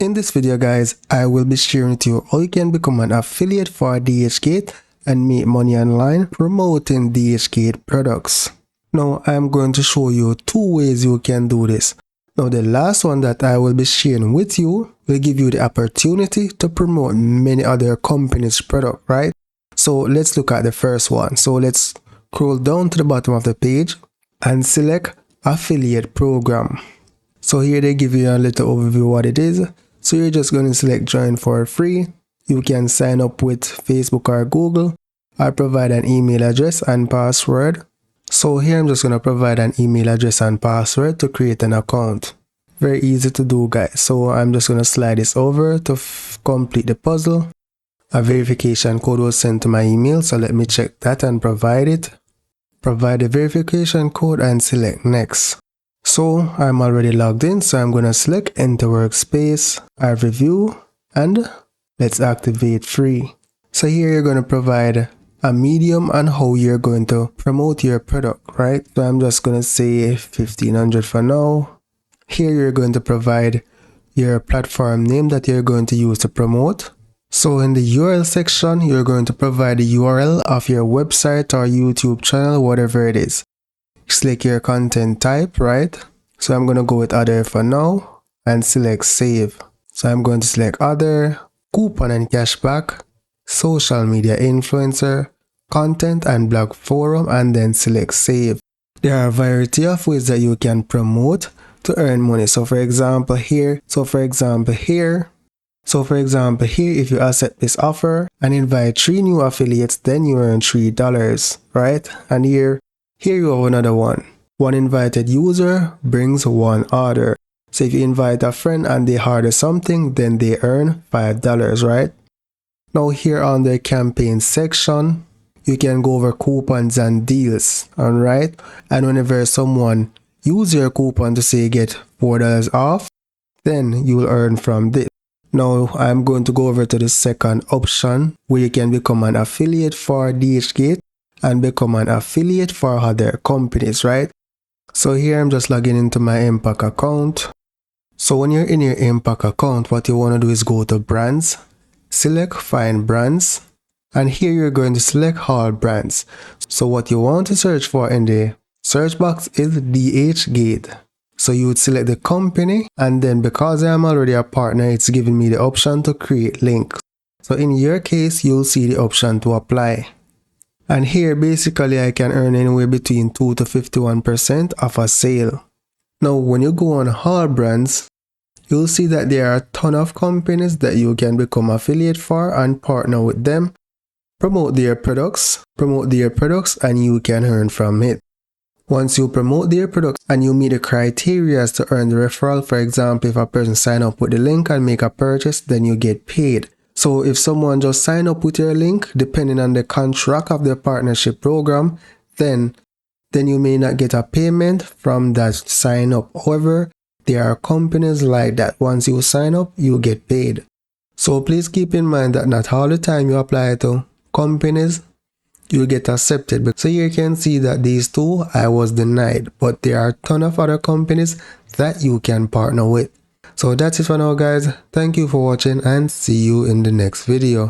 In this video guys, I will be sharing with you how you can become an affiliate for DHgate and make money online promoting DHgate products. Now I am going to show you two ways you can do this. Now the last one that I will be sharing with you will give you the opportunity to promote many other companies' product, right? So let's look at the first one. So let's scroll down to the bottom of the page and select affiliate program. So here they give you a little overview of what it is. So you're just going to select join for free. You can sign up with Facebook or Google. I provide an email address and password. So here I'm just going to provide an email address and password to create an account. Very easy to do guys. So I'm just going to slide this over to complete the puzzle. A verification code was sent to my email. So let me check that and provide it. Provide the verification code and select next. So I'm already logged in, so I'm going to select enter workspace, add review, and let's activate free. So here you're going to provide a medium and how you're going to promote your product, right? So I'm just going to say 1500 for now. Here you're going to provide your platform name that you're going to use to promote. So in the URL section, you're going to provide the URL of your website or YouTube channel, whatever it is. Select your content type, right? So I'm going to go with other for now and select save. So I'm going to select other, coupon and cashback, social media influencer, content and blog forum, and then select save. There are a variety of ways that you can promote to earn money. So for example here, if you accept this offer and invite 3 new affiliates, then you earn $3, right? And here you have another one. One invited user brings one order. So if you invite a friend and they order something, then they earn $5, right? Now here on the campaign section, you can go over coupons and deals, alright? And whenever someone uses your coupon to say get $4 off, then you will earn from this. Now I'm going to go over to the second option where you can become an affiliate for DHgate and become an affiliate for other companies, right? So here I'm just logging into my Impact account. So when you're in your Impact account, what you want to do is go to brands, select find brands, and here you're going to select all brands. So what you want to search for in the search box is DHgate. So you would select the company, and then because I am already a partner, it's giving me the option to create links. So in your case, you'll see the option to apply. And here basically I can earn anywhere between 2 to 51% of a sale. Now when you go on all brands, you'll see that there are a ton of companies that you can become affiliate for and partner with them, promote their products, and you can earn from it. Once you promote their products and you meet the criteria to earn the referral, for example, if a person sign up with the link and make a purchase, then you get paid. So if someone just sign up with your link, depending on the contract of the partnership program, then you may not get a payment from that sign up. However, there are companies like that. Once you sign up, you get paid. So please keep in mind that not all the time you apply to companies, you get accepted. So here you can see that these two I was denied, but there are a ton of other companies that you can partner with. So that's it for now guys. Thank you for watching and see you in the next video.